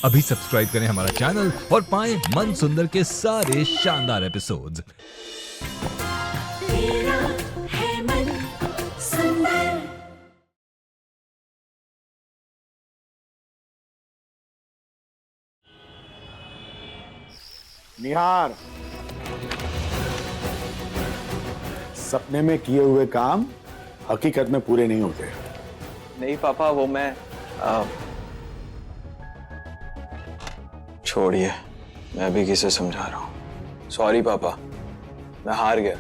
अभी सब्सक्राइब करें हमारा चैनल और पाएं मन सुंदर के सारे शानदार एपिसोड्स। तेरा है मन सुंदर। निहार, सपने में किए हुए काम हकीकत में पूरे नहीं होते। नहीं पापा, वो मैं छोड़िए, मैं भी किसे समझा रहा हूँ। सॉरी पापा, मैं हार गया।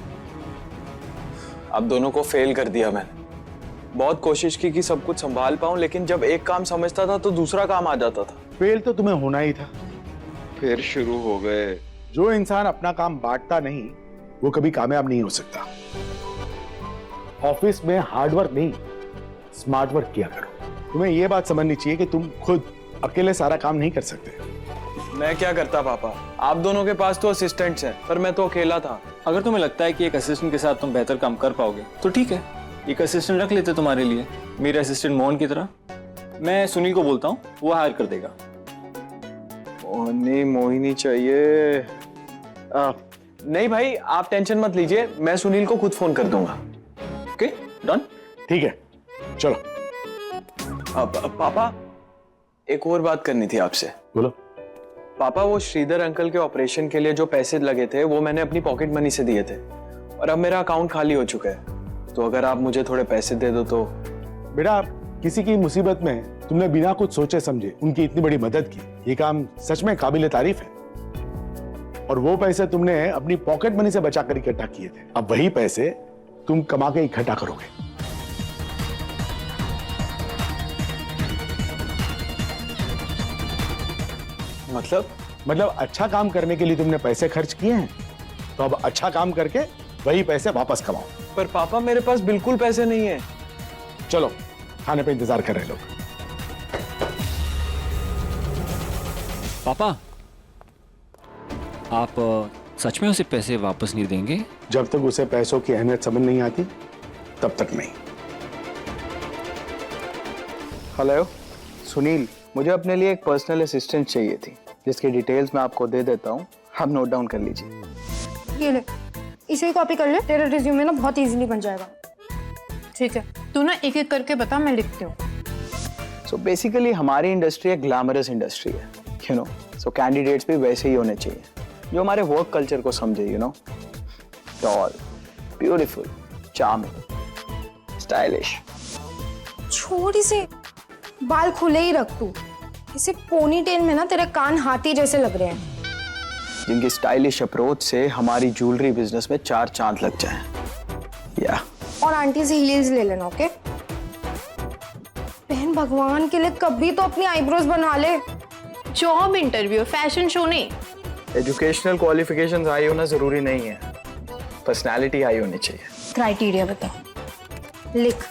आप दोनों को फेल कर दिया मैंने। बहुत कोशिश की कि सब कुछ संभाल पाऊं, लेकिन जब एक काम समझता था तो दूसरा काम आ जाता था। फेल तो तुम्हें होना ही था। फिर शुरू हो गए। जो इंसान अपना काम बांटता नहीं वो कभी कामयाब नहीं हो सकता। ऑफिस में हार्डवर्क नहीं, स्मार्ट वर्क किया करो। तुम्हें यह बात समझनी चाहिए कि तुम खुद अकेले सारा काम नहीं कर सकते। मैं क्या करता पापा, आप दोनों के पास तो असिस्टेंट्स हैं, पर मैं तो अकेला था। अगर तुम्हें लगता है कि एक असिस्टेंट के साथ तुम बेहतर काम कर पाओगे तो ठीक है, एक असिस्टेंट रख लेते तुम्हारे लिए, मेरे असिस्टेंट मोहन की तरह। मैं सुनील को बोलता हूँ, वो हायर कर देगा। मोहिनी चाहिए। नहीं भाई, आप टेंशन मत लीजिए, मैं सुनील को खुद फोन कर दूंगा। Okay, done. ठीक है, चलो। पापा, एक और बात करनी थी आपसे। बोलो। पापा, वो श्रीधर अंकल के ऑपरेशन के लिए जो पैसे लगे थे वो मैंने अपनी पॉकेट मनी से दिए थे, और अब मेरा अकाउंट खाली हो चुका है। तो अगर आप मुझे थोड़े पैसे दे दो तो। बेटा, किसी की मुसीबत में तुमने बिना कुछ सोचे समझे उनकी इतनी बड़ी मदद की, ये काम सच में काबिले तारीफ है। और वो पैसे तुमने अपनी पॉकेट मनी से बचा कर इकट्ठा किए थे। अब वही पैसे तुम कमा के इकट्ठा करोगे। मतलब अच्छा काम करने के लिए तुमने पैसे खर्च किए हैं, तो अब अच्छा काम करके वही पैसे वापस कमाओ। पर पापा, मेरे पास बिल्कुल पैसे नहीं है। चलो, खाने पे इंतजार कर रहे लोग। पापा, आप सच में उसे पैसे वापस नहीं देंगे? जब तक उसे पैसों की अहमियत समझ नहीं आती तब तक नहीं। हेलो सुनील, मुझे अपने लिए एक पर्सनल असिस्टेंट चाहिए थी, जिसकी डिटेल्स मैं आपको दे देता हूँ, आप नोट डाउन कर लीजिए। ये ले, इसे ही कॉपी कर ले, तेरा रिज्यूमे ना बहुत इजीली बन जाएगा। ठीक है, तू ना एक एक करके बता, मैं लिखती हूँ। सो बेसिकली हमारी इंडस्ट्री एक ग्लैमरस इंडस्ट्री है, यू नो। सो कैंडिडेट्स भी वैसे ही होने चाहिए जो हमारे वर्क कल्चर को समझे, you know. Tall, beautiful, charming, stylish. छोड़ इसे, बाल खुले ही रख तू। इसे पोनी टेल में ना तेरे कान हाथी जैसे लग रहे हैं। जिनकी स्टाइलिश अप्रोच से हमारी ज्वेलरी बिजनेस में 4 चांद लग जाएं। या और आंटी से हील्स ले लेना, ओके? बहन, भगवान के लिए कभी तो अपनी आईब्रोज बनवा ले। जॉब इंटरव्यू, फैशन शो नहीं। एजुकेशनल क्वालिफिकेशंस हाई होना जरूरी नहीं है, पर्सनालिटी हाई होनी चाहिए। क्राइटेरिया बता, लिख।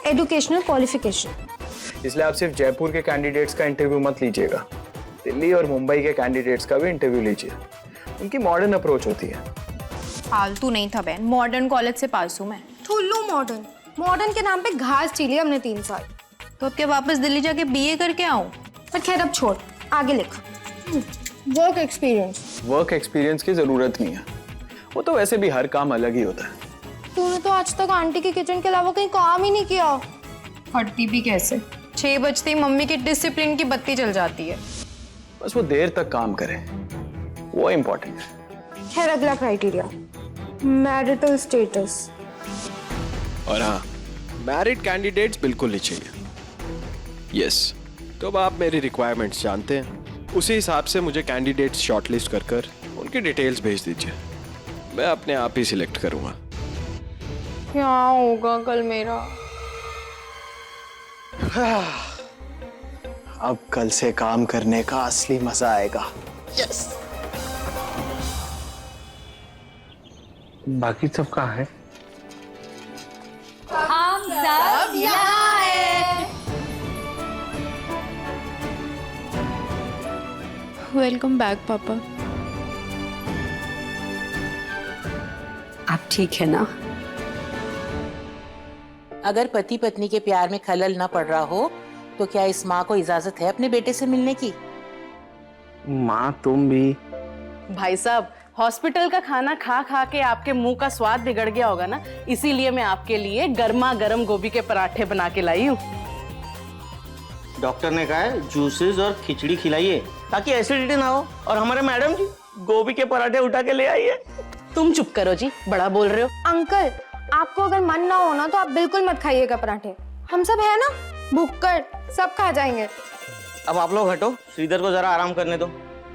Educational qualification. इसलिए आप सिर्फ जयपुर के कैंडिडेट्स का इंटरव्यू मत लीजिएगा, दिल्ली और मुंबई के कैंडिडेट्स का भी इंटरव्यू लीजिए। उनकी मॉडर्न अप्रोच होती है। फालतू नहीं था बहन, मॉडर्न कॉलेज से पास हूँ मैं। थुल्लू मॉडर्न। मॉडर्न के नाम पे घास चीली हमने 3 साल। तो अब क्या वापस दिल्ली जाके बीए करके आऊँ? पर खैर अब छोड़, आगे लिख। Work experience. वर्क एक्सपीरियंस की जरूरत नहीं है, वो तो वैसे भी हर काम अलग ही होता है। तूने तो आज तक आंटी के किचन के अलावा कहीं काम ही नहीं किया। हटती भी कैसे? 6 बजते ही मम्मी की डिसिप्लिन की बत्ती जल जाती है। बस वो देर तक काम करें, वो इम्पोर्टेंट है। खैर, अगला क्राइटेरिया, मैरिटल स्टेटस। और हाँ, मैरिड कैंडिडेट्स बिल्कुल नहीं चाहिए। यस, तो अब आप मेरी रिक्वायरमेंट्स जानते हैं, उसी हिसाब से मुझे कैंडिडेट्स शॉर्टलिस्ट कर उनकी डिटेल्स भेज दीजिए, मैं अपने आप ही सिलेक्ट करूंगा। क्या होगा कल मेरा? अब कल से काम करने का असली मजा आएगा। यस। बाकी सब कहाँ है? हम सब यहाँ हैं। वेलकम बैक पापा। आप ठीक है ना? अगर पति पत्नी के प्यार में खलल ना पड़ रहा हो तो क्या इस माँ को इजाजत है अपने बेटे से मिलने की? माँ तुम भी। भाई साहब, हॉस्पिटल का खाना खा खा के आपके मुंह का स्वाद बिगड़ गया होगा ना, इसीलिए मैं आपके लिए गर्मा गर्म गोभी के पराठे बना के लाई हूँ। डॉक्टर ने कहा है जूसेस और खिचड़ी खिलाइए ताकि एसिडिटी ना हो। और हमारे मैडम जी गोभी के पराठे उठा के ले आइए। तुम चुप करो जी, बड़ा बोल रहे हो। अंकल, आपको अगर मन ना हो ना तो आप बिल्कुल मत खाइएगा पराठे। हम सब है ना, भुक्कड़, सब खा जाएंगे। अब आप लोग हटो, श्रीधर को जरा आराम करने दो।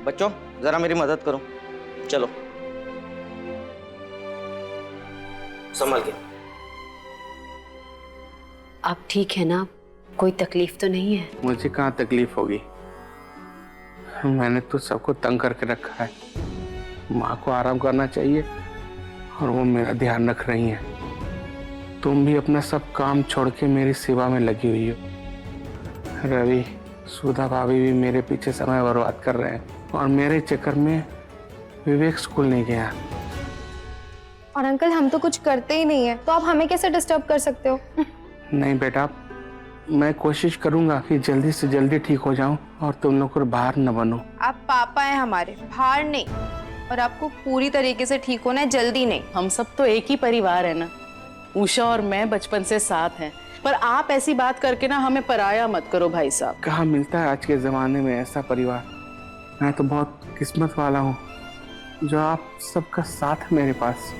बच्चों जरा मेरी मदद करो, चलो संभल के। आप ठीक है ना? कोई तकलीफ तो नहीं है? मुझे कहाँ तकलीफ होगी, मैंने तो सबको तंग करके रखा है। माँ को आराम करना चाहिए और वो मेरा ध्यान रख रही हैं। तुम भी अपना सब काम छोड़ के मेरी सेवा में लगी हुई हो। रवि, सुधा भाभी भी मेरे पीछे समय बर्बाद कर रहे हैं और मेरे चक्कर में विवेक स्कूल नहीं गया। और अंकल, हम तो कुछ करते ही नहीं है, तो आप हमें कैसे डिस्टर्ब कर सकते हो? नहीं बेटा, मैं कोशिश करूंगा कि जल्दी से जल्दी ठीक हो जाऊं और तुम लोग को बाहर न बनो। आप पापा हैं हमारे, बाहर नहीं। और आपको पूरी तरीके से ठीक होना है, जल्दी नहीं। हम सब तो एक ही परिवार है ना। उषा और मैं बचपन से साथ हैं, पर आप ऐसी बात करके ना हमें पराया मत करो भाई साहब। कहाँ मिलता है आज के जमाने में ऐसा परिवार। मैं तो बहुत किस्मत वाला हूँ जो आप सबका साथ है मेरे पास।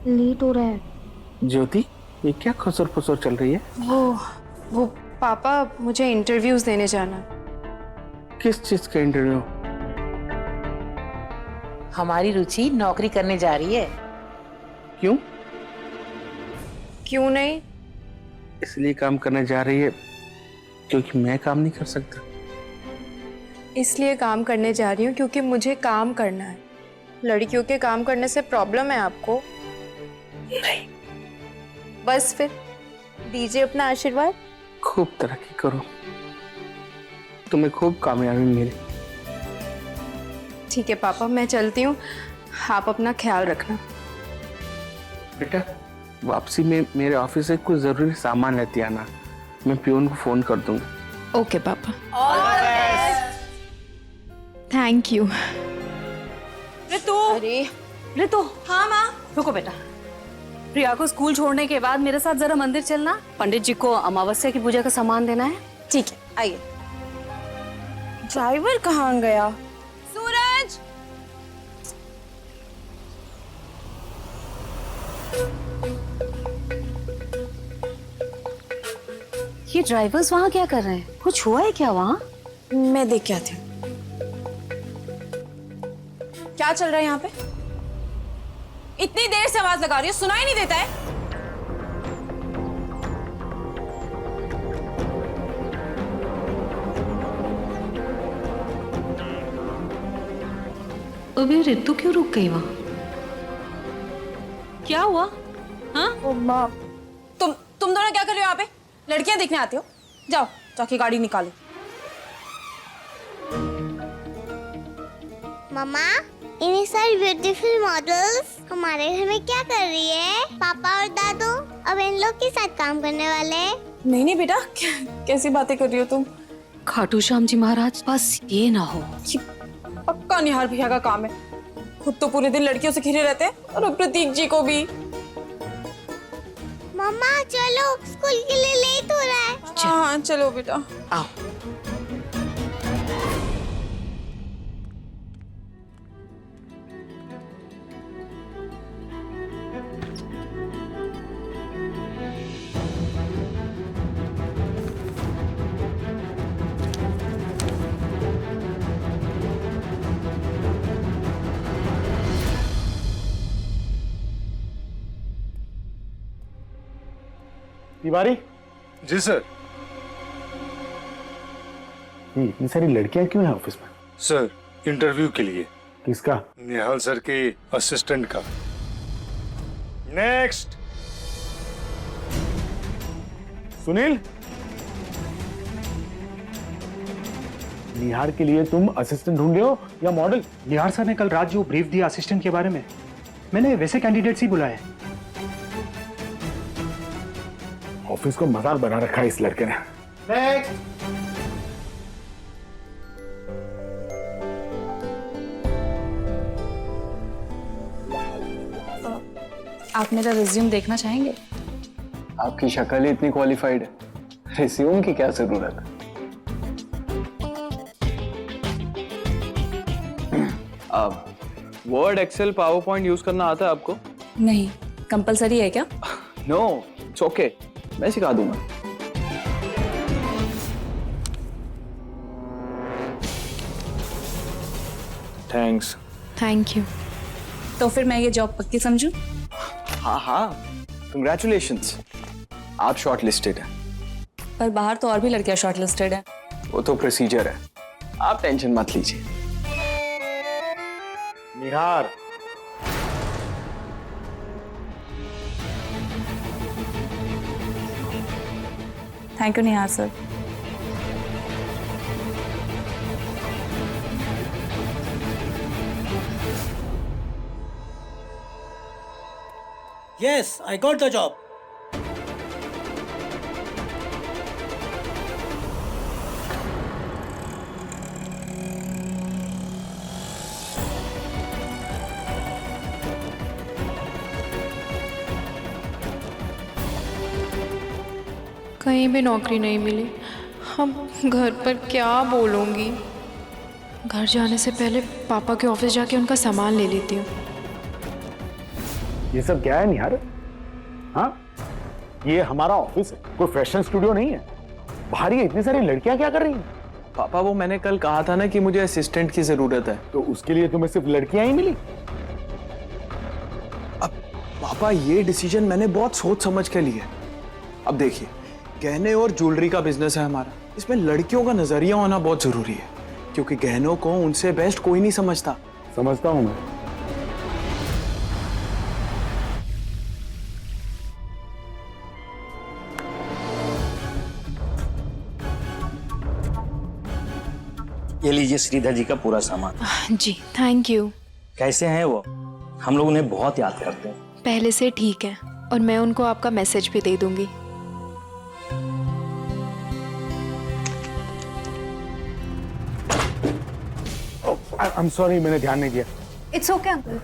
लेट हो रहा है। ज्योति, ये क्या खुसर फुसर चल रही है? वो पापा, मुझे इंटरव्यूज देने जाना है। किस चीज का इंटरव्यू? हमारी रुचि नौकरी करने जा रही है। क्यों? क्यों नहीं? इसलिए काम करने जा रही है क्योंकि मैं काम नहीं कर सकता। इसलिए काम करने जा रही हूँ क्योंकि मुझे काम करना है। लड़कियों के काम करने से प्रॉब्लम है आपको? नहीं। बस फिर दीजिए अपना आशीर्वाद। खूब तरक्की करो, तुम्हें खूब कामयाबी मिले। ठीक है पापा, मैं चलती हूँ, आप अपना ख्याल रखना। बेटा, वापसी में मेरे ऑफिस से कुछ जरूरी सामान लेते आना, मैं पियून को फोन कर दूंगा। ओके पापा, थैंक यू। ऋतु, अरे ऋतु, हाँ माँ। रुको बेटा। प्रिया को स्कूल छोड़ने के बाद मेरे साथ जरा मंदिर चलना। पंडित जी को अमावस्या की पूजा का सामान देना है। ठीक है, आइए। ड्राइवर कहाँ गया? सूरज! ये ड्राइवर्स वहाँ क्या कर रहे हैं? कुछ हुआ है क्या वहाँ? मैं देख के आती हूँ। क्या चल रहा है यहाँ पे? इतनी देर से आवाज लगा रही हो, सुनाई नहीं देता है? अबे ऋतु क्यों रुक गई वहाँ? क्या हुआ? हाँ? ओ माँ, तुम दोनों क्या कर रहे हो यहाँ पे? लड़कियां देखने आते हो? जाओ जाके गाड़ी निकालो। मम्मा, इन्हीं सारी ब्यूटीफुल मॉडल्स हमारे घर में क्या कर रही है? पापा और दादू अब इन लोग के साथ काम करने वाले हैं। नहीं बेटा, कैसी बातें कर रही हो तुम? खाटू श्याम जी महाराज, बस ये ना हो। ये पक्का निहार भैया का काम है। खुद तो पूरे दिन लड़कियों से घिरे रहते हैं और अब प्रतीक जी को भी। मम्मा चलो, स्कूल के लिए लेट हो रहा है। हाँ चलो बेटा। आओ। तिवारी जी सर। ये इतनी सारी लड़कियां क्यों हैं ऑफिस में? सर, इंटरव्यू के लिए। किसका? निहाल सर के असिस्टेंट का। नेक्स्ट। सुनील, निहार के लिए तुम असिस्टेंट ढूंढ रहे हो या मॉडल? निहार सर ने कल रात जो ब्रीफ दिया असिस्टेंट के बारे में, मैंने वैसे कैंडिडेट्स ही बुलाए। ऑफिस को मजाक बना रखा है इस लड़के ने। नेक्स्ट। आप मेरा रिज्यूम देखना चाहेंगे? आपकी शक्ल ही इतनी क्वालिफाइड है, रिज्यूम की क्या जरूरत है? अब Word, Excel, PowerPoint use करना आता है आपको? नहीं, कंपलसरी है क्या? नो, इट्स ओके, मैं सिखा दूंगा। थैंक्स। Thank you. तो फिर मैं ये जॉब पक्की समझूं? हाँ हाँ, कंग्रेचुलेशंस, आप शॉर्ट लिस्टेड हैं। पर बाहर तो और भी लड़कियां शॉर्टलिस्टेड हैं। वो तो प्रोसीजर है, आप टेंशन मत लीजिए। Nihar, thank you Nihar sir. Yes, I got the job. कहीं भी नौकरी नहीं मिली। अब घर पर क्या बोलूँगी? घर जाने से पहले पापा के ऑफिस जाके उनका सामान ले लेती हूँ। ये सब क्या है निहार? हाँ, ये हमारा ऑफिस है, कोई फैशन स्टूडियो नहीं है। बाहर ये इतनी सारी लड़कियां क्या कर रही हैं? पापा, वो मैंने कल कहा था ना कि मुझे असिस्टेंट की जरूरत है। तो उसके लिए तुम्हें सिर्फ लड़कियां ही मिली? अब पापा, ये डिसीजन मैंने बहुत सोच समझ के लिया। अब देखिए, गहने और ज्वेलरी का बिजनेस है हमारा, इसमें लड़कियों का नजरिया होना बहुत जरूरी है, क्योंकि गहनों को उनसे बेस्ट कोई नहीं समझता। समझता हूं मैं। ये लीजिए श्रीधर जी का पूरा सामान। जी थैंक यू। कैसे हैं वो? हम लोग उन्हें बहुत याद करते हैं। पहले से ठीक है, और मैं उनको आपका मैसेज भी दे दूंगी। I'm sorry, मैंने ध्यान नहीं दिया। It's okay uncle.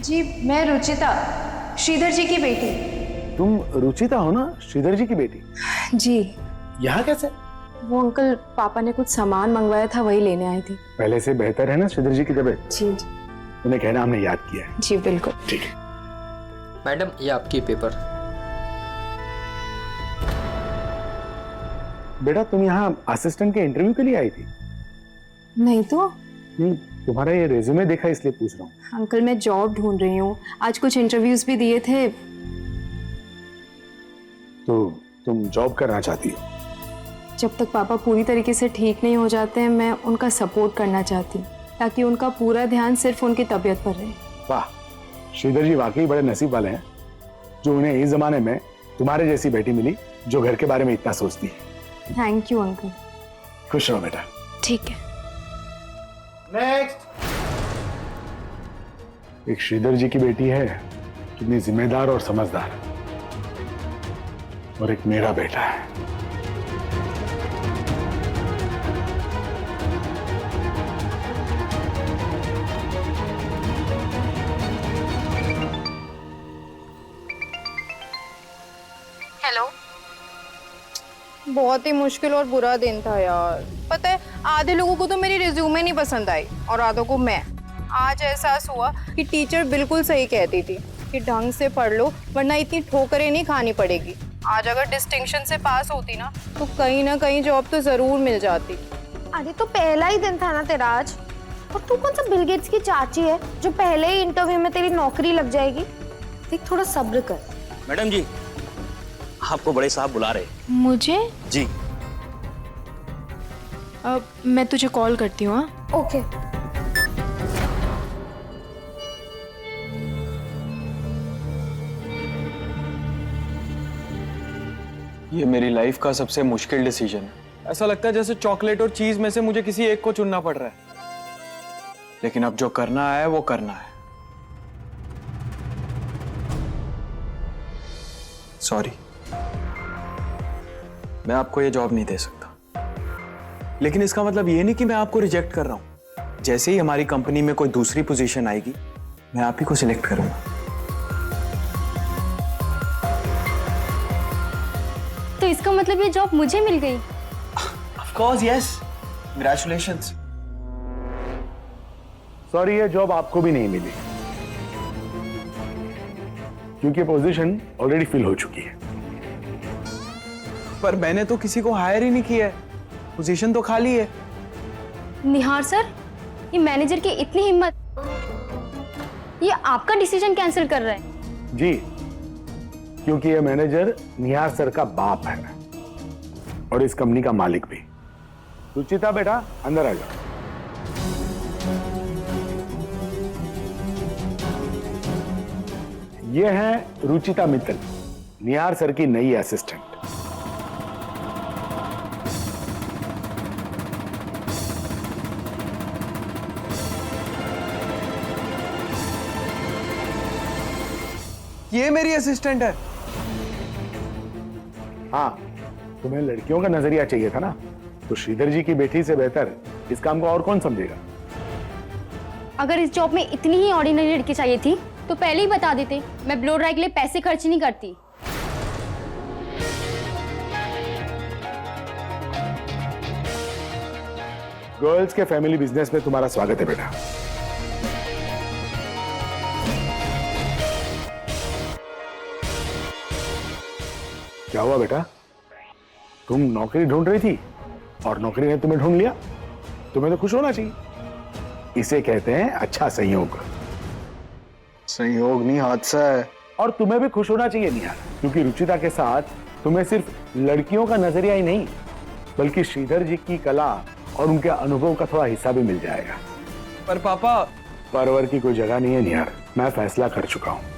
जी मैं रुचिता, श्रीधर जी की बेटी। तुम रुचिता हो ना, श्रीधर जी की बेटी? जी। यहाँ कैसे? वो अंकल पापा ने कुछ सामान मंगवाया था, वही लेने आई थी। पहले से बेहतर है ना श्रीधर जी की तबीयत? जी जी। उन्हें कहना हमने याद किया है। जी बिल्कुल। ठीक है। मैडम, ये आपकी पेपर। बेटा, तुम यहाँ असिस्टेंट के इंटरव्यू के लिए आई थी? नहीं तो। तुम्हारा ये रेज्यूमे देखा इसलिए पूछ रहा हूँ। अंकल मैं जॉब ढूंढ रही हूँ, आज कुछ इंटरव्यूज भी दिए थे। तो तुम जॉब करना चाहती हो? जब तक पापा पूरी तरीके से ठीक नहीं हो जाते हैं, मैं उनका सपोर्ट करना चाहती हूँ, ताकि उनका पूरा ध्यान सिर्फ उनकी तबीयत पर रहे। वाह, श्रीधर जी वाकई बड़े नसीब वाले हैं जो उन्हें इस जमाने में तुम्हारे जैसी बेटी मिली जो घर के बारे में इतना सोचती है। Thank you uncle. खुश रहो बेटा। ठीक है। नेक्स्ट। एक श्रीधर जी की बेटी है, कितनी जिम्मेदार और समझदार, और एक मेरा बेटा है। हेलो। बहुत ही मुश्किल और बुरा दिन था यार। पता है, आधे लोगों को तो मेरी रिज्यूमे नहीं पसंद आई और आधों को मैं। आज एहसास हुआ कि टीचर बिल्कुल सही कहती थी कि ढंग से पढ़ लो, वरना इतनी ठोकरें नहीं खानी पड़ेगी। आज अगर डिस्टिंक्शन से पास होती ना, तो कहीं ना कहीं जॉब तो जरूर मिल जाती। अरे तो पहला ही दिन था ना तेरा आज, और तू कौन सा बिल गेट्स की चाची है जो पहले ही इंटरव्यू में तेरी नौकरी लग जाएगी? देख, थोड़ा सब्र कर। मैडम जी, आपको बड़े साहब बुला रहे हैं। मुझे? जी। अब मैं तुझे कॉल करती हूँ। हाँ ओके। ये मेरी लाइफ का सबसे मुश्किल डिसीजन है। ऐसा लगता है जैसे चॉकलेट और चीज में से मुझे किसी एक को चुनना पड़ रहा है, लेकिन अब जो करना है वो करना है। सॉरी, मैं आपको ये जॉब नहीं दे सकता, लेकिन इसका मतलब ये नहीं कि मैं आपको रिजेक्ट कर रहा हूं। जैसे ही हमारी कंपनी में कोई दूसरी पोजीशन आएगी, मैं आप ही को सिलेक्ट करूंगा। तो इसका मतलब ये जॉब मुझे मिल गई? Of course yes, congratulations. Sorry, ये जॉब आपको भी नहीं मिली क्योंकि पोजीशन ऑलरेडी फिल हो चुकी है। पर मैंने तो किसी को हायर ही नहीं किया है, पोजीशन तो खाली है। निहार सर, ये मैनेजर की इतनी हिम्मत, ये आपका डिसीजन कैंसिल कर रहा है? जी, क्योंकि ये मैनेजर निहार सर का बाप है और इस कंपनी का मालिक भी। रुचिता बेटा, अंदर आ जाओ। ये है रुचिता मित्तल, निहार सर की नई असिस्टेंट। ये मेरी असिस्टेंट है? हाँ, तुम्हें लड़कियों का नजरिया चाहिए था ना, तो श्रीधर जी की बेटी से बेहतर इस काम को और कौन समझेगा। अगर इस जॉब में इतनी ही ऑर्डिनरी लड़की चाहिए थी तो पहले ही बता देते। मैं ब्लो ड्राई के लिए पैसे खर्च नहीं करती। गर्ल्स के फैमिली बिजनेस में तुम्हारा स्वागत है बेटा। क्या हुआ बेटा, तुम नौकरी ढूंढ रही थी और नौकरी ने तुम्हें ढूंढ लिया? तुम्हें तो खुश होना चाहिए। इसे कहते हैं अच्छा संयोग। संयोग नहीं, हादसा है। और तुम्हें भी खुश होना चाहिए निहार, क्योंकि रुचिता के साथ तुम्हें सिर्फ लड़कियों का नजरिया ही नहीं, बल्कि श्रीधर जी की कला और उनके अनुभव का थोड़ा हिस्सा भी मिल जाएगा। पर पापा, परवर की कोई जगह नहीं है निहार, मैं फैसला कर चुका हूं।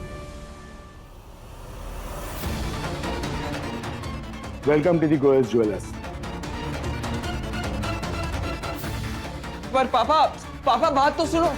Welcome to the Goyal's jewellers. पर पापा बात तो सुनो।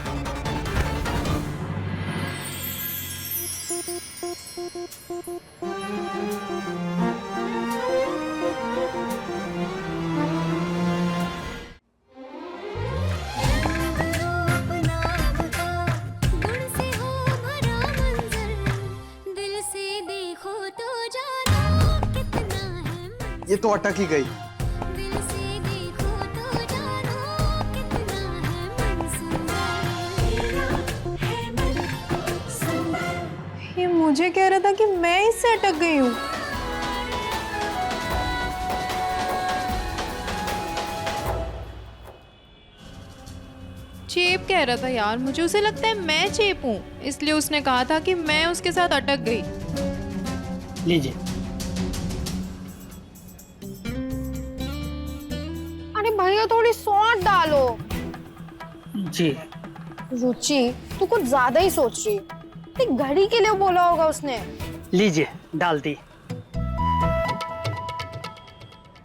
ये तो अटक ही गई। ये मुझे कह रहा था कि मैं इससे अटक गई हूँ। चेप कह रहा था यार, मुझे उसे लगता है मैं चेप हूँ, इसलिए उसने कहा था कि मैं उसके साथ अटक गई। लीजिए। अरे भैया थोड़ी सॉल्ट डालो। जी। रुचि, तू कुछ ज्यादा ही सोच रही है। एक घड़ी के लिए बोला होगा उसने। लीजिए, डाल दी।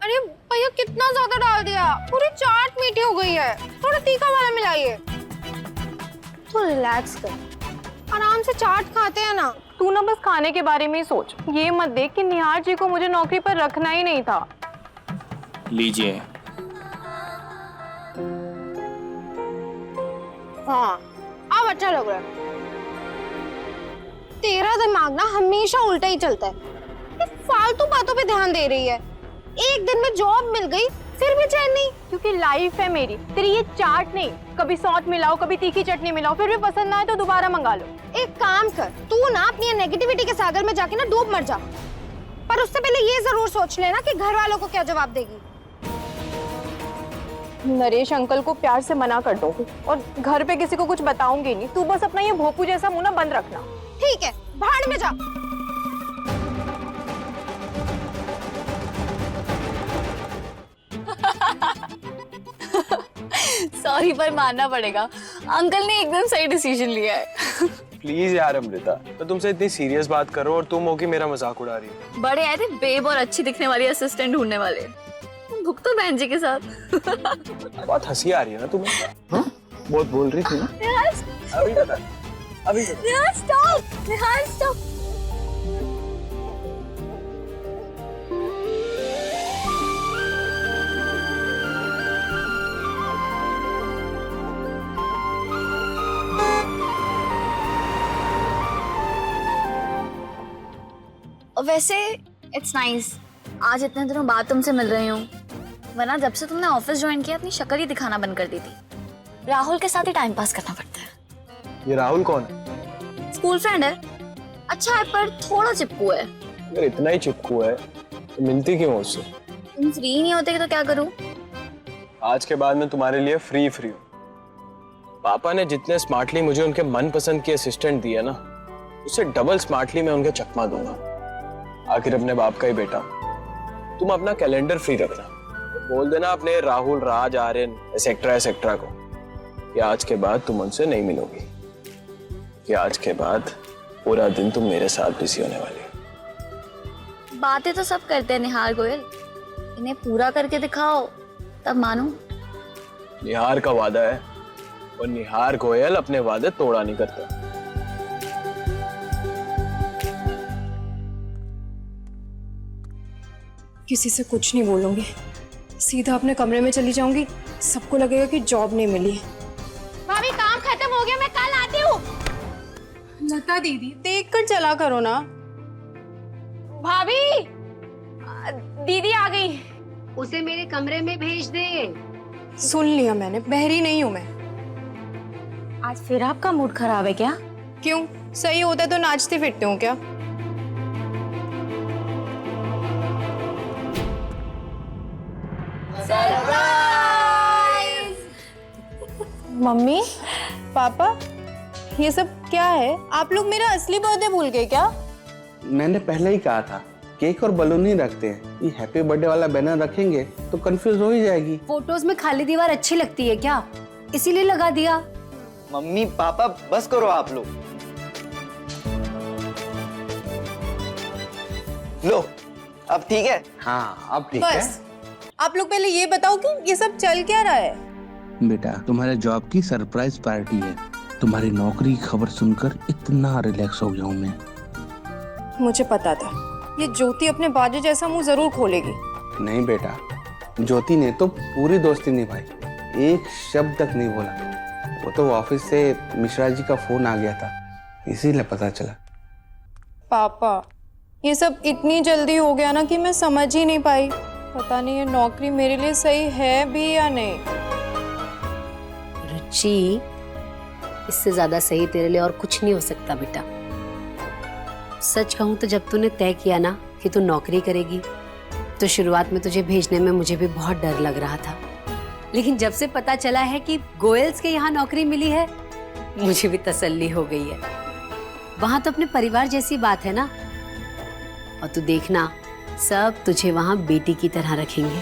अरे भैया कितना ज्यादा डाल दिया, पूरी चाट मीठी हो गई है। थोड़ा तीखा वाला मिलाइए। तो रिलैक्स कर, आराम से चाट खाते हैं ना। तू ना बस खाने के बारे में ही सोच, ये मत देख कि निहार जी को मुझे नौकरी पर रखना ही नहीं था। लीजिए। हाँ, अब अच्छा लग रहा है। तेरा दिमाग ना हमेशा उल्टा ही चलता है। ये फालतू बातों पे ध्यान दे रही है। एक दिन में जॉब मिल गई, फिर भी चैन नहीं। क्योंकि लाइफ है मेरी, तेरी ये चाट नहीं। कभी सॉल्ट मिलाओ, कभी तीखी चटनी मिलाओ, फिर भी पसंद ना आए तो दोबारा मंगा लो। एक काम कर, तू ना अपनी नेगेटिविटी के सागर में जाके ना डूब मर जा। पर उससे पहले ये जरूर सोच लेना कि घर वालों को क्या जवाब देगी। नरेश अंकल को प्यार से मना कर दो और घर पे किसी को कुछ बताऊंगी नहीं। तू बस अपना ये भोपू जैसा मुंह ना बंद रखना। ठीक है, भाड़ में जा। सॉरी पर मानना पड़ेगा, अंकल ने एकदम सही डिसीजन लिया है। प्लीज यार अमृता, मैं तुमसे इतनी सीरियस बात कर रहा हूँ और तुम हो कि मेरा मजाक उड़ा रही हो। बड़े आए थे बेब और अच्छी दिखने वाली असिस्टेंट ढूंढने वाले। भुगतो बहन जी के साथ। बहुत हंसी आ रही है ना तुम्हें? हाँ? बहुत बोल रही थी ना? अभी बता, अभी बता। निहार स्टॉप, निहार स्टॉप। और वैसे इट्स नाइस आज इतने दिनों बाद तुमसे मिल रही हूँ, वरना जब से तुमने ऑफिस ज्वाइन किया अपनी शक्ल ही दिखाना बंद कर दी थी। राहुल के साथ ही टाइम पास करना पड़ता है। ये राहुल कौन है? स्कूल फ्रेंड है, अच्छा है पर थोड़ा चिपकू है। अगर इतना ही चिपकू है तो मिलती क्यों उससे? तुम फ्री नहीं होते तो क्या करूँ? आज के बाद मैं तुम्हारे लिए फ्री हूँ। पापा ने जितने स्मार्टली मुझे उनके मनपसंद की असिस्टेंट दी है ना, उससे डबल स्मार्टली मैं उनके चकमा दूंगा। आखिर अपने बाप का ही बेटा। तुम अपना कैलेंडर फ्री रखना, बोल देना अपने राहुल, राज, आर्यन एक्सेट्रा को कि आज के बाद तुम उनसे नहीं मिलोगी, कि आज के बाद पूरा दिन तुम मेरे साथ बिजी होने वाली हो। बातें तो सब करते हैं निहार गोयल, इन्हें पूरा करके दिखाओ तब मानो। निहार का वादा है और निहार गोयल अपने वादे तोड़ा नहीं करता। किसी से कुछ नहीं बोलूंगी, सीधा अपने कमरे में चली जाऊंगी, सबको लगेगा कि जॉब नहीं मिली। भाभी काम खत्म हो गया, मैं कल आती हूँ। लता दीदी देख कर चला करो ना। भाभी दीदी आ गई। उसे मेरे कमरे में भेज दे। सुन लिया मैंने, बहरी नहीं हूं मैं। आज फिर आपका मूड खराब है क्या? क्यों, सही होता तो नाचती फिरती हूँ क्या? मम्मी पापा ये सब क्या है? आप लोग मेरा असली बर्थडे भूल गए क्या? मैंने पहले ही कहा था केक और बलून ही रखते हैं, ये हैप्पी बर्थडे वाला बैनर रखेंगे तो कंफ्यूज हो ही जाएगी। फोटोज में खाली दीवार अच्छी लगती है क्या, इसीलिए लगा दिया। मम्मी पापा बस करो आप लोग। लो अब ठीक है? हाँ अब ठीक है। बस आप लोग पहले ये बताओ कि ये सब चल क्या रहा है? बेटा तुम्हारे जॉब की सरप्राइज पार्टी है, तुम्हारी नौकरी की खबर सुनकर इतना रिलैक्स हो गया हूँ मैं। मुझे पता था ये ज्योति अपने बाजे जैसा मुंह जरूर खोलेगी। नहीं बेटा, ज्योति ने तो पूरी दोस्ती निभाई, एक शब्द तक नहीं बोला। वो तो ऑफिस से मिश्रा जी का फोन आ गया था, इसीलिए पता चला। पापा ये सब इतनी जल्दी हो गया ना कि मैं समझ ही नहीं पाई। पता नहीं ये नौकरी मेरे लिए सही है भी या नहीं। रुचि, इससे ज्यादा सही तेरे लिए और कुछ नहीं हो सकता बेटा। सच कहूं तो जब तूने तय किया ना कि तू नौकरी करेगी तो शुरुआत में तुझे भेजने में मुझे भी बहुत डर लग रहा था, लेकिन जब से पता चला है कि गोयल्स के यहाँ नौकरी मिली है मुझे भी तसल्ली हो गई है। वहां तो अपने परिवार जैसी बात है ना, और तू देखना सब तुझे वहां बेटी की तरह रखेंगे।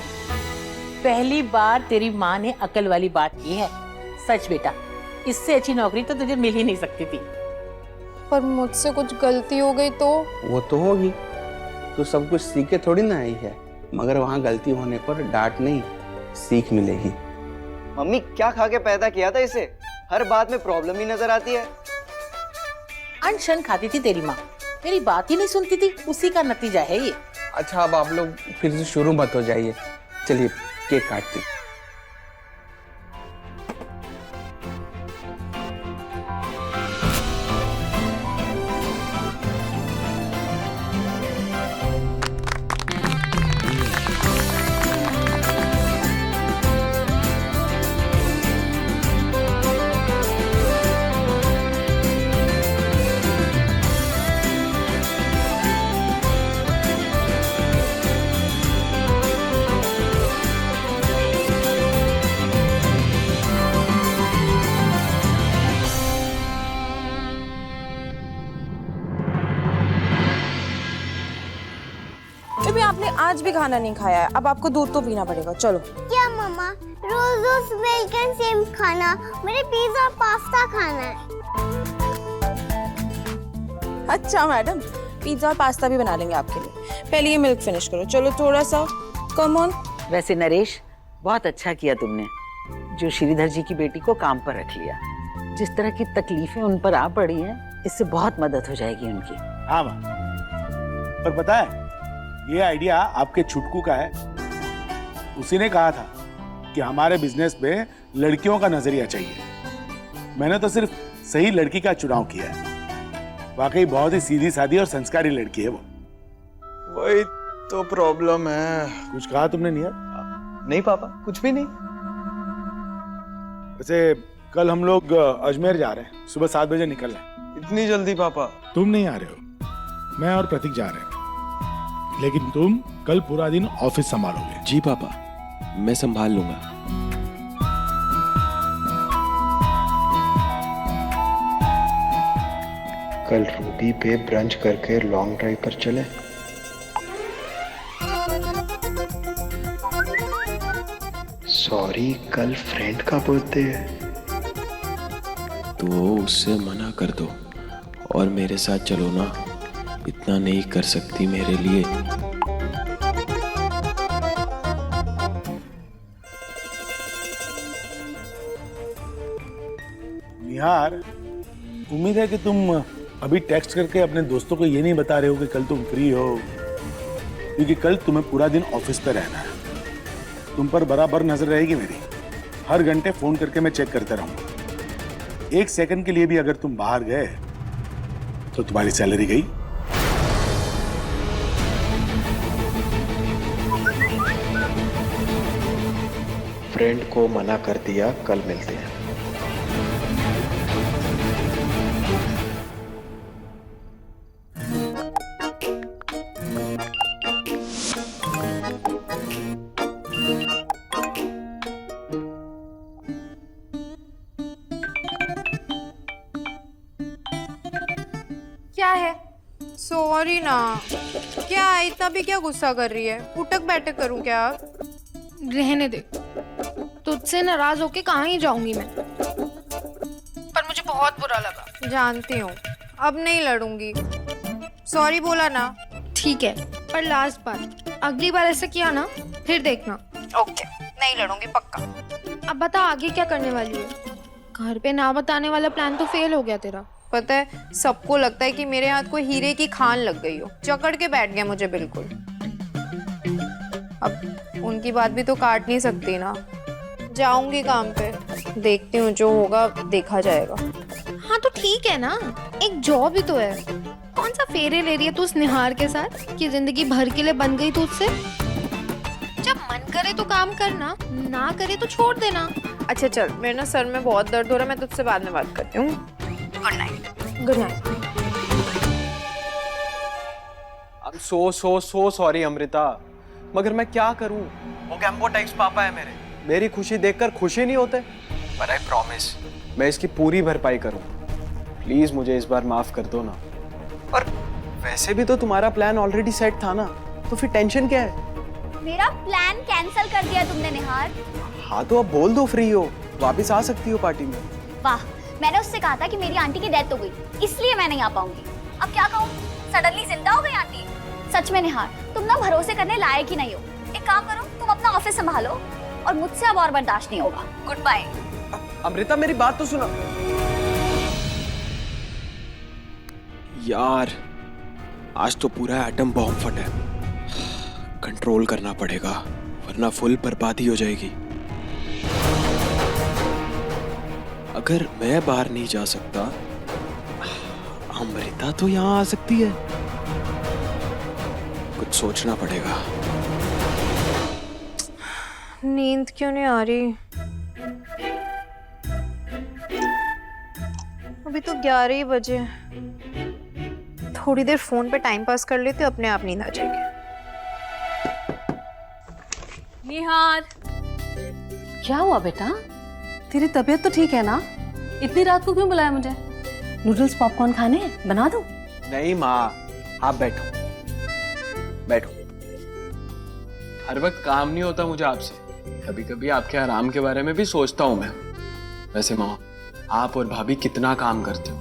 पहली बार तेरी माँ ने अकल वाली बात की है। सच बेटा, इससे अच्छी नौकरी तो तुझे मिल ही नहीं सकती थी। पर मुझसे कुछ गलती हो गई तो? वो तो होगी, तू सब कुछ सीख के थोड़ी ना आई है, मगर वहाँ गलती होने पर डांट नहीं सीख मिलेगी। मम्मी क्या खा के पैदा किया था इसे? हर बात में प्रॉब्लम ही नजर आती है। अनशन खाती थी तेरी माँ, मेरी बात ही नहीं सुनती थी, उसी का नतीजा है ये। अच्छा अब आप लोग फिर से शुरू मत हो जाइए, चलिए केक काटते हैं। आपने आज भी खाना नहीं खाया है, अब आपको दूध तो पीना पड़ेगा। चलो। क्या मम्मा, रोज रोज मिल्क एंड सेम खाना? मुझे पिज्जा और पास्ता खाना है। अच्छा मैडम, पिज्जा और पास्ता भी बना लेंगे आपके लिए, पहले ये मिल्क फिनिश करो। चलो थोड़ा सा, कम ऑन। वैसे नरेश, बहुत अच्छा किया तुमने जो श्रीधर जी की बेटी को काम पर रख लिया। जिस तरह की तकलीफें उन पर आ पड़ी हैं, इससे बहुत मदद हो जाएगी उनकी। हाँ माँ, पर पता है ये आइडिया आपके छुटकू का है। उसी ने कहा था कि हमारे बिजनेस पे लड़कियों का नजरिया चाहिए। मैंने तो सिर्फ सही लड़की का चुनाव किया है। वाकई बहुत ही सीधी सादी और संस्कारी लड़की है वो। वही तो प्रॉब्लम है। कुछ कहा तुमने निहार? नहीं पापा, कुछ भी नहीं। वैसे कल हम लोग अजमेर जा रहे हैं, सुबह 7 बजे निकल रहे हैं। इतनी जल्दी पापा? तुम नहीं आ रहे हो, मैं और प्रतीक जा रहे हैं, लेकिन तुम कल पूरा दिन ऑफिस संभालोगे। जी पापा, मैं संभाल लूंगा। कल रूबी पे ब्रंच करके लॉन्ग ड्राइव पर चले। सॉरी, कल फ्रेंड का बर्थडे है। तो उससे मना कर दो और मेरे साथ चलो ना, इतना नहीं कर सकती मेरे लिए। निहार, उम्मीद है कि तुम अभी टेक्स्ट करके अपने दोस्तों को ये नहीं बता रहे हो कि कल तुम फ्री हो, क्योंकि कल तुम्हें पूरा दिन ऑफिस पे रहना है। तुम पर बराबर नजर रहेगी मेरी, हर घंटे फोन करके मैं चेक करता रहूंगा। 1 सेकंड के लिए भी अगर तुम बाहर गए तो तुम्हारी सैलरी गई। फ्रेंड को मना कर दिया, कल मिलते हैं। क्या है? सॉरी ना। क्या इतना भी क्या गुस्सा कर रही है? उठक बैठक करूं क्या? रहने दे, तुझसे नाराज होके कहाँ ही जाऊंगी मैं। पर मुझे बहुत बुरा लगा। जानती हूँ, अब नहीं लड़ूंगी। सॉरी बोला ना। ठीक है, पर लास्ट बार, अगली बार ऐसा किया ना फिर देखना। ओके, नहीं लड़ूंगी पक्का। अब बता आगे क्या करने वाली है? घर पे ना बताने वाला प्लान तो फेल हो गया तेरा। पता है, सबको लगता है कि मेरे हाथ कोई हीरे की खान लग गई हो। जकड़ के बैठ गया मुझे बिल्कुल। अब उनकी बात भी तो काट नहीं सकती ना। जाऊंगी काम पे, देखती हूँ, जो होगा देखा जाएगा। हाँ तो ठीक है ना, एक जॉब ही तो है। कौन सा फेरे ले रही है तू उस निहार के साथ कि जिंदगी भर के लिए बन गई तू उससे? जब मन करे तो काम करना, ना करे तो छोड़ देना। अच्छा चल, मेरे ना सर में बहुत दर्द हो रहा है, मैं तुझसे बाद में बात करती हूँ। Good night. Good night. I'm so sorry Amrita, मगर मैं क्या करूं? वो गैम्बो टाइप्स पापा है मेरी खुशी देखकर खुशी नहीं होते। पर आई प्रॉमिस, मैं इसकी पूरी भरपाई करूंगा। प्लीज मुझे इस बार माफ कर दो ना। और वैसे भी तो तुम्हारा प्लान ऑलरेडी सेट था ना, तो फिर टेंशन क्या है? मेरा प्लान कैंसिल कर दिया तुमने निहार। हाँ तो अब बोल दो फ्री हो, वापिस आ सकती हो पार्टी में। वाह, मैंने उससे कहा था कि मेरी आंटी की डेथ हो गई, इसलिए मैं नहीं आ पाऊंगी। अब क्या कहूँ, सडनली जिंदा हो गई आंटी। सच में निहार, तुम ना भरोसे करने लायक ही नहीं हो। एक काम करो, तुम अपना ऑफिस संभालो और मुझसे अब और बर्दाश्त नहीं होगा। Good bye. अमृता मेरी बात तो सुनो यार, आज तो पूरा एटम बॉम्ब फटा है। कंट्रोल करना पड़ेगा, वरना फुल बर्बादी हो जाएगी। अगर मैं बाहर नहीं जा सकता, अमृता तो यहाँ आ सकती है। कुछ सोचना पड़ेगा। नींद क्यों नहीं आ रही? अभी तो 11 ही बजे। थोड़ी देर फोन पे टाइम पास कर लेते, अपने आप नींद आ जाएगी। निहार, क्या हुआ बेटा? तेरी तबीयत तो ठीक है ना? इतनी रात को क्यों बुलाया मुझे? नूडल्स पॉपकॉर्न खाने बना दूं? नहीं माँ, आप बैठो बैठो। हर वक्त काम नहीं होता मुझे आपसे, कभी कभी आपके आराम के बारे में भी सोचता हूँ मैं। वैसे माँ, आप और भाभी कितना काम करते हो,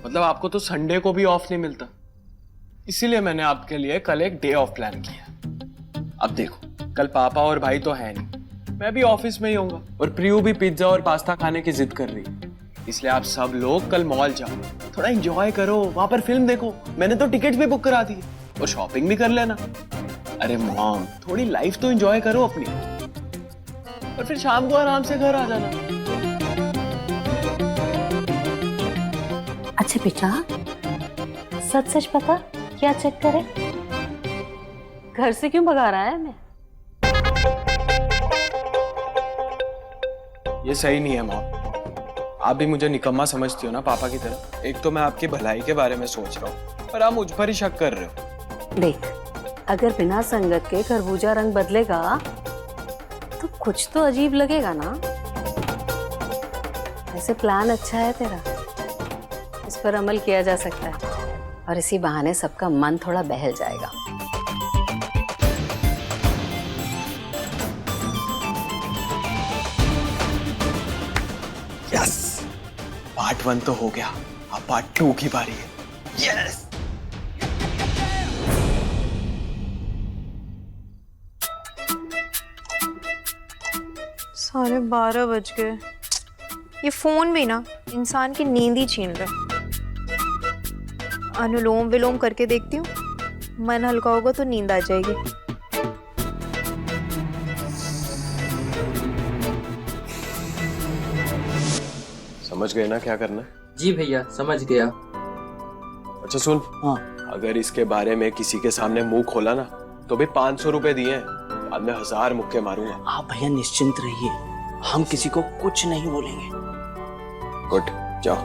मतलब आपको तो संडे को भी ऑफ नहीं मिलता। इसीलिए मैंने आपके लिए कल एक डे ऑफ प्लान किया। अब देखो, कल पापा और भाई तो है नहीं, मैं भी ऑफिस में ही होऊंगा और प्रियू भी पिज्जा और पास्ता खाने की जिद कर रही है। इसलिए आप सब लोग कल मॉल जाओ, थोड़ा एंजॉय करो, वहां पर फिल्म देखो। मैंने तो टिकट्स भी बुक करा दी और शॉपिंग भी कर लेना। अरे मॉम, थोड़ी लाइफ तो एंजॉय करो अपनी, और फिर शाम को आराम से घर आ जाना। अच्छा बेटा, सच सच बता, क्या चेक करे? घर से क्यों भगा रहा है हमें? ये सही नहीं है मॉम। आप भी मुझे निकम्मा समझती हो ना पापा की तरह। एक तो मैं आपकी भलाई के बारे में सोच रहा हूँ और आप मुझ पर ही शक कर रहे हो। देख, अगर बिना संगत के खरबूजा रंग बदलेगा तो कुछ तो अजीब लगेगा ना। ऐसे प्लान अच्छा है तेरा, इस पर अमल किया जा सकता है और इसी बहाने सबका मन थोड़ा बहल जाएगा। यस, पार्ट 1 तो हो गया, अब पार्ट 2 की बारी है। यस। साढ़े 12 बज गए। ये फोन भी ना इंसान की नींद ही छीन रहा। अनुलोम विलोम करके देखती हूँ, मन हल्का होगा तो नींद आ जाएगी। समझ गए ना क्या करना है? जी भैया समझ गया। अच्छा सुन, हाँ। अगर इसके बारे में किसी के सामने मुंह खोला ना तो भी 500 रुपए दिए हैं, बाद में 1000 मुक्के मारूंगा। आप भैया निश्चिंत रहिए, हम किसी को कुछ नहीं बोलेंगे। गुड, जाओ।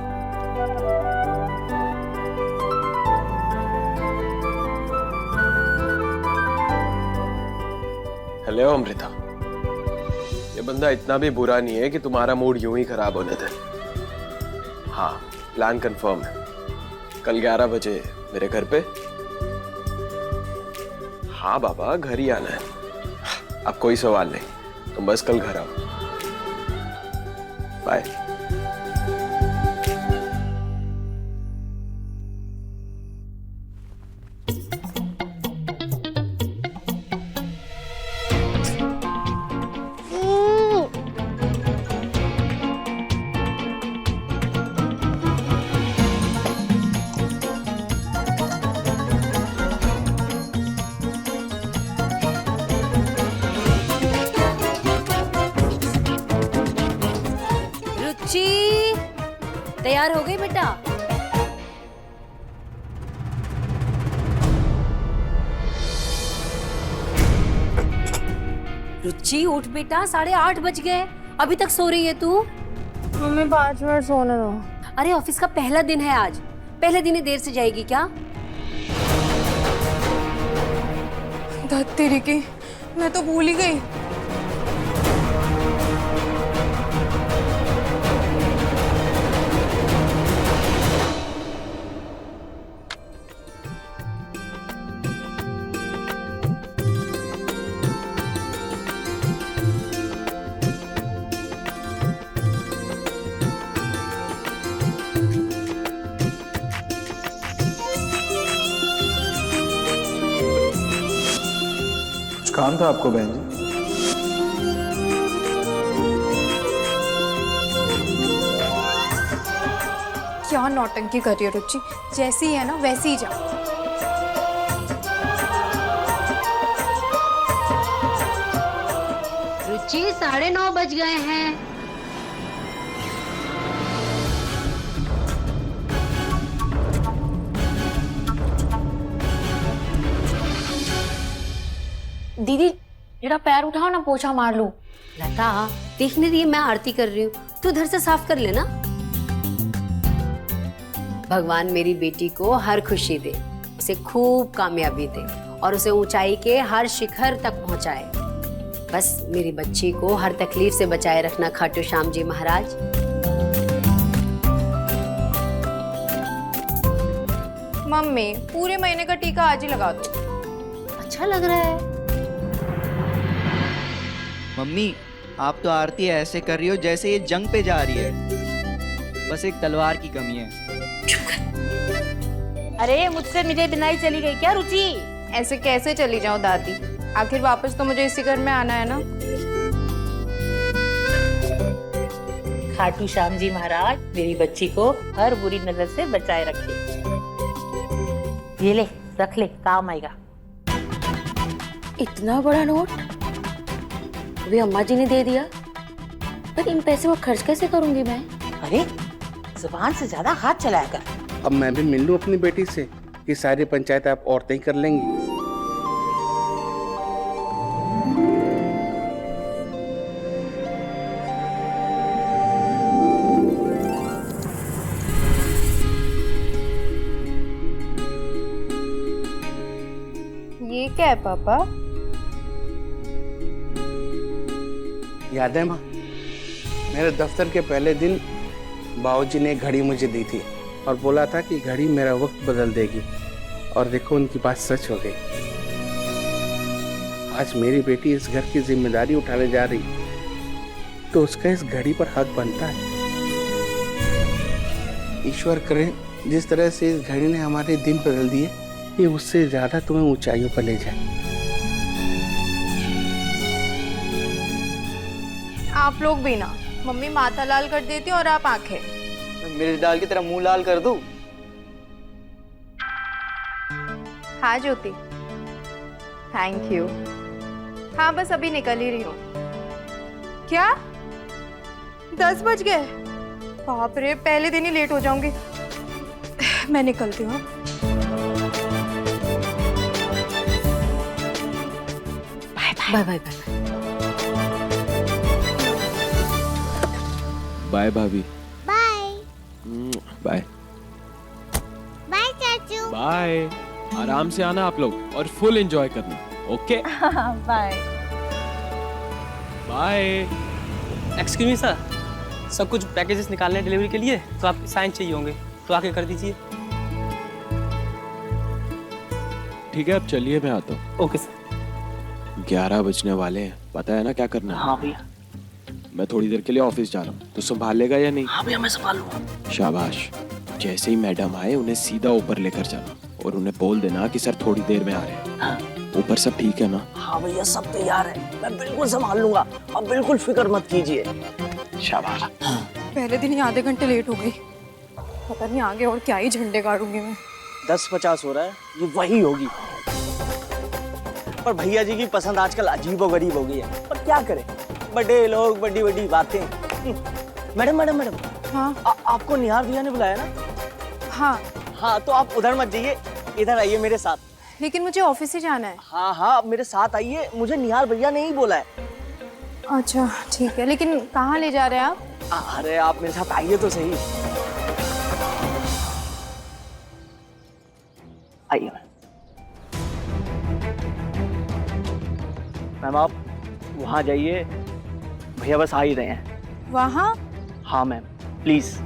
हेलो अमृता, ये बंदा इतना भी बुरा नहीं है कि तुम्हारा मूड यूं ही खराब होने दे। हाँ, प्लान कंफर्म है, कल 11 बजे मेरे घर पे। हाँ बाबा, घर ही आना है। अब कोई सवाल नहीं, तुम बस कल घर आओ। बाय। तैयार हो गई बेटा? रुचि उठ बेटा, 8:30 बज गए, अभी तक सो रही है तू? मम्मी 5 मिनट सोने दो। अरे ऑफिस का पहला दिन है आज, पहले दिन ही देर से जाएगी क्या? धत तेरी की, मैं तो भूल ही गई। काम था आपको बहन जी? क्या नौटंकी कर रही है रुचि, जैसी ही है ना वैसी ही जा। रुचि 9:30 बज गए हैं। दीदी जरा पैर उठाओ ना, पोछा मार लूं। लता देखने रही है, मैं आरती कर रही हूँ, तू उधर से साफ कर लेना। भगवान मेरी बेटी को हर खुशी दे, उसे खूब कामयाबी दे और उसे ऊंचाई के हर शिखर तक पहुंचाए। बस मेरी बच्ची को हर तकलीफ से बचाए रखना खाटू श्याम जी महाराज। मम्मी पूरे महीने का टीका आज ही लगा दो। अच्छा लग रहा है। मम्मी आप तो आरती ऐसे कर रही हो जैसे ये जंग पे जा रही है, बस एक तलवार की कमी है। अरे मुझसे मिले बिना ही चली गई क्या रुचि? ऐसे कैसे चली जाऊं दादी, आखिर वापस तो मुझे इसी घर में आना है ना। खाटू श्याम जी महाराज मेरी बच्ची को हर बुरी नजर से बचाए रखे। ये ले, रख ले, काम आएगा। इतना बड़ा नोट अभी अम्मा जी ने दे दिया, पर इन पैसे को खर्च कैसे करूंगी मैं? अरे जुबान से ज्यादा हाथ चलाया कर। अब मैं भी मिल लूं अपनी बेटी से कि सारी पंचायत आप औरतें ही कर लेंगी। ये क्या है पापा? याद है माँ, मेरे दफ्तर के पहले दिन बाबूजी ने एक घड़ी मुझे दी थी और बोला था कि घड़ी मेरा वक्त बदल देगी, और देखो उनकी बात सच हो गई। आज मेरी बेटी इस घर की जिम्मेदारी उठाने जा रही, तो उसका इस घड़ी पर हक बनता है। ईश्वर करे जिस तरह से इस घड़ी ने हमारे दिन बदल दिए, ये उससे ज्यादा तुम्हें ऊंचाइयों पर ले जाए। आप लोग भी ना, मम्मी माथा लाल कर देती और आप आंखें। मिर्च डाल के तेरा मुंह लाल कर दूं? हाँ ज्योति, थैंक यू। हाँ बस अभी निकल ही रही हूँ। क्या 10 बज गए? बाप रे, पहले दिन ही लेट हो जाऊंगी। मैं निकलती हूँ। Bye bye bye. बाय भाभी। बाय बाय बाय चाचू। बाय। आराम से आना आप लोग और फुल एंजॉय करना। Okay bye bye. Excuse me sir, सब कुछ पैकेजेस निकालने हैं डिलीवरी के लिए, तो आप साइन चाहिए होंगे, तो आके कर दीजिए। ठीक है, अब चलिए मैं आता हूँ। Okay sir. 11 बजने वाले हैं, पता है ना क्या करना है? हाँ भैया। मैं थोड़ी देर के लिए ऑफिस जा रहा हूँ, तो संभालेगा या नहीं? हाँ भैया, मैं संभाल लूंगा। शाबाश। जैसे ही मैडम आए उन्हें सीधा ऊपर लेकर जाना और उन्हें बोल देना कि सर थोड़ी देर में आ रहे हैं। हाँ। ऊपर सब ठीक है ना? हाँ भैया, सब तैयार है, मैं बिल्कुल संभाल लूंगा, आप बिल्कुल फिक्र मत कीजिए। शाबाश। पहले दिन ही आधे घंटे लेट हो गई। पता नहीं आगे और क्या ही झंडे गाड़ूंगी मैं। 10:50 हो रहा है, ये वही होगी। पर भैया जी की पसंद आजकल अजीबोगरीब हो गई है, पर क्या करें, बड़े लोग बड़ी बड़ी बातें। Madam madam madam. हाँ आपको निहार भैया ने बुलाया ना? हाँ हाँ, तो आप उधर मत जाइए, इधर आइए मेरे साथ। लेकिन मुझे ऑफिस से जाना है। हाँ हाँ, आप मेरे साथ आइए, मुझे निहार भैया ने ही बोला है। अच्छा ठीक है, लेकिन कहाँ ले जा रहे हैं आप? अरे आप मेरे साथ आइए तो सही। आइए मैम, आप वहाँ जाइए, भैया बस आ ही रहे हैं। वहाँ? हाँ मैम, प्लीज।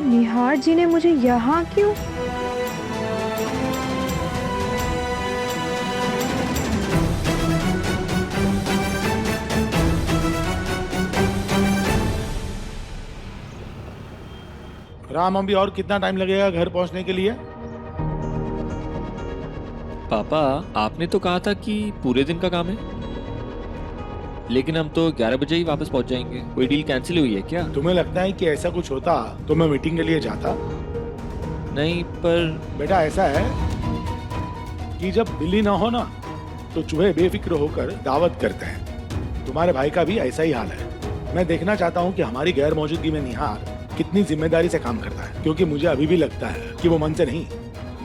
निहार जी ने मुझे यहाँ क्यों? राम, अभी और कितना टाइम लगेगा घर पहुंचने के लिए? पापा, आपने तो कहा था कि पूरे दिन का काम है, लेकिन हम तो 11 बजे ही वापस पहुंच जाएंगे। कोई डील कैंसिल हुई है क्या? तुम्हें लगता है कि ऐसा कुछ होता तो मैं मीटिंग के लिए जाता? नहीं, पर बेटा ऐसा है कि जब बिल्ली ना हो ना, तो चूहे बेफिक्र होकर दावत करते हैं। तुम्हारे भाई का भी ऐसा ही हाल है। मैं देखना चाहता हूँ कि हमारी गैर मौजूदगी में निहार कितनी जिम्मेदारी से काम करता है, क्योंकि मुझे अभी भी लगता है कि वो मन से नहीं,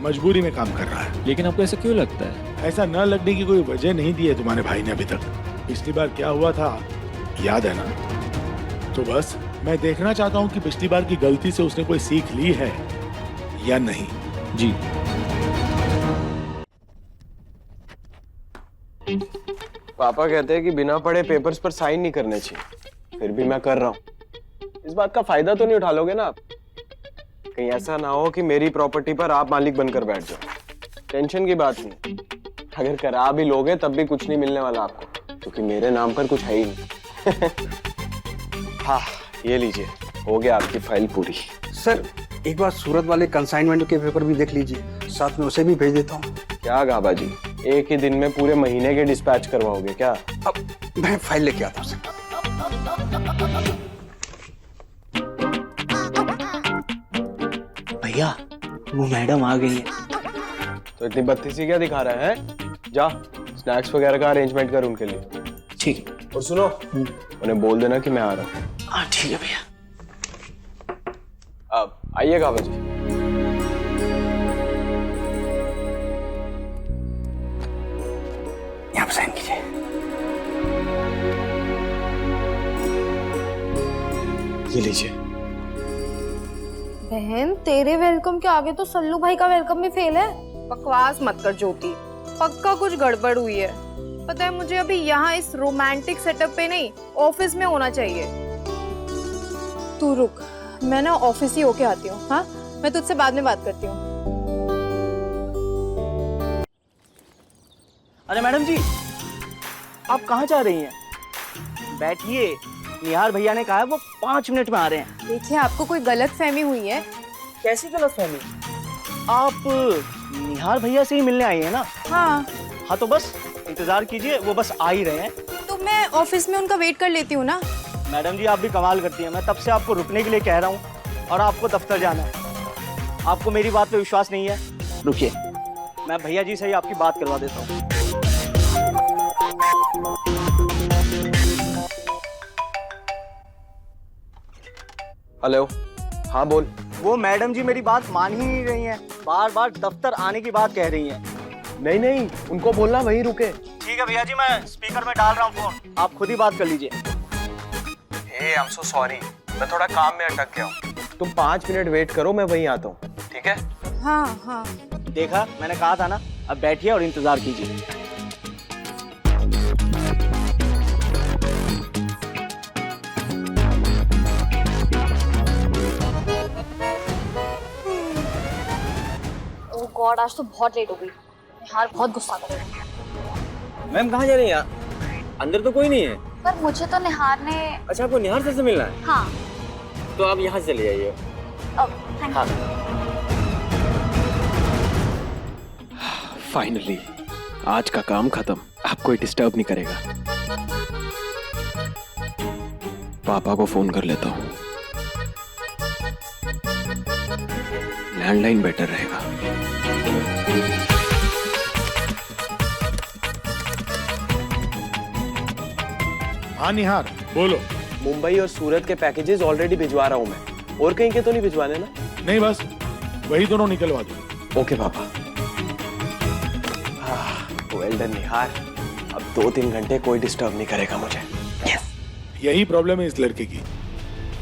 मजबूरी में काम कर रहा है। लेकिन आपको ऐसा क्यों लगता है? ऐसा न लगने की कोई वजह नहीं दी है तुम्हारे भाई ने अभी तक। पिछली बार क्या हुआ था याद है ना? तो बस मैं देखना चाहता हूँ कि पिछली बार की गलती से उसने कोई सीख ली है या नहीं। जी। पापा कहते हैं कि बिना पढ़े पेपर्स पर साइन नहीं करने चाहिए, फिर भी मैं कर रहा हूँ। इस बात का फायदा तो नहीं उठा लोगे ना आप? कहीं ऐसा ना हो कि मेरी प्रॉपर्टी पर आप मालिक बनकर बैठ जाओ। टेंशन की बात नहीं, अगर करा भी लोगे तब भी कुछ नहीं मिलने वाला आपको, क्योंकि मेरे नाम पर कुछ है ही नहीं। हाँ, ये लीजिए, हो गया आपकी फाइल पूरी। सर एक बार सूरत वाले कंसाइनमेंट के पेपर भी देख लीजिए, साथ में उसे भी भेज देता हूँ। क्या गाबा जी, एक ही दिन में पूरे महीने के डिस्पैच करवाओगे क्या? अब मैं फाइल लेके आता हूँ। भैया वो मैडम आ गई है। तो इतनी बत्तीसी क्या दिखा रहा है? जा स्नैक्स वगैरह का अरेंजमेंट कर उनके लिए। ठीक। और सुनो, उन्हें बोल देना कि मैं आ रहा हूँ। हाँ ठीक है भैया। अब आइएगा बजे। यहाँ पर साइन कीजिए। ये लीजिए। बहन तेरे वेलकम के आगे तो सल्लू भाई का वेलकम भी फेल है। बकवास मत कर ज्योति, पक्का कुछ गड़बड़ हुई है। पता है मुझे अभी यहाँ इस रोमांटिक सेटअप पे नहीं, ऑफिस में होना चाहिए। तू रुक, मैं ना ऑफिस ही होके आती हूँ। हाँ, मैं तुझसे बाद में बात करती हूँ। अरे मैडम जी, आप कहाँ जा रही हैं? बैठिए, निहार भैया ने कहा है वो 5 मिनट में आ रहे हैं। देखिए आपको कोई गलत फहमी हुई है। कैसी गलत फहमी? आप निहार भैया से ही मिलने आई हैं ना? हाँ। हाँ तो बस इंतजार कीजिए, वो बस आ ही रहे हैं। तो मैं ऑफिस में उनका वेट कर लेती हूँ ना। मैडम जी आप भी कमाल करती हैं, मैं तब से आपको रुकने के लिए कह रहा हूँ और आपको दफ्तर जाना है। आपको मेरी बात पे विश्वास नहीं है? रुकिए, मैं भैया जी से ही आपकी बात करवा देता हूँ। हेलो, हाँ बोल। वो मैडम जी मेरी बात मान ही नहीं रही हैं, बार बार दफ्तर आने की बात कह रही हैं। नहीं नहीं, उनको बोलना वहीं रुके। ठीक है भैया जी, मैं स्पीकर में डाल रहा हूँ फोन, आप खुद ही बात कर लीजिए। हे आई एम सो सॉरी, मैं थोड़ा काम में अटक गया हूँ। तुम 5 मिनट वेट करो, मैं वहीं आता हूँ, ठीक है? हाँ हाँ। देखा, मैंने कहा था ना, अब बैठिए और इंतजार कीजिए। ओह गॉड, आज तो बहुत लेट हो गई। निहार बहुत गुस्सा करेगा। मैम कहाँ जा रही हैं? अंदर तो कोई नहीं है। पर मुझे तो निहार ने। अच्छा, आपको निहार सर से मिलना है? हाँ। तो आप यहाँ से चले आइए। हाँ। फाइनली आज का काम खत्म, आप कोई डिस्टर्ब नहीं करेगा। पापा को फोन कर लेता हूँ, लैंडलाइन बेटर रहेगा। हाँ निहार बोलो। मुंबई और सूरत के पैकेजेस ऑलरेडी भिजवा रहा हूँ मैं, और कहीं के तो नहीं भिजवाने ना? नहीं बस वही दोनों निकलवा दो। ओके पापा। वेल डन निहार, अब 2-3 घंटे कोई डिस्टर्ब नहीं करेगा मुझे। यही प्रॉब्लम है इस लड़के की,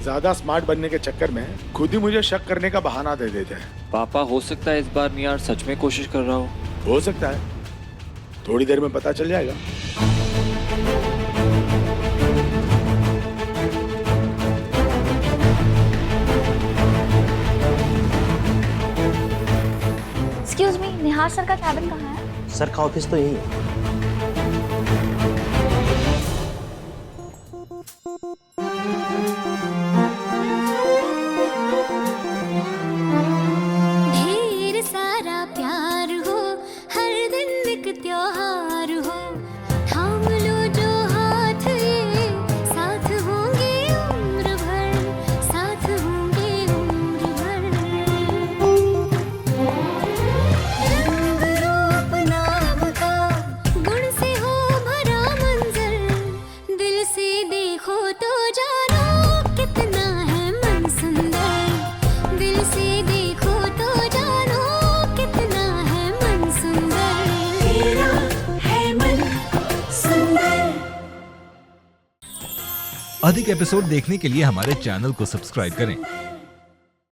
ज्यादा स्मार्ट बनने के चक्कर में खुद ही मुझे शक करने का बहाना दे देते हैं। पापा हो सकता है इस बार निहार सच में कोशिश कर रहा हो सकता है, थोड़ी देर में पता चल जाएगा। एक्सक्यूज मी, निहार सर का कैबिन कहाँ है? सर का ऑफिस तो यही है। ढेर सारा प्यार हो, हर दिन एक त्योहार हो, थाम लो जो हाथ ये, साथ होंगे उम्र भर, साथ होंगे उम्र भर। रंग रूप नाम का, गुण से हो भरा मंजर, दिल से देखो तो जानो कितना है मन सुंदर, दिल से देखो तो जानो कितना है मन सुंदर, तेरा है मन सुंदर। अधिक एपिसोड देखने के लिए हमारे चैनल को सब्सक्राइब करें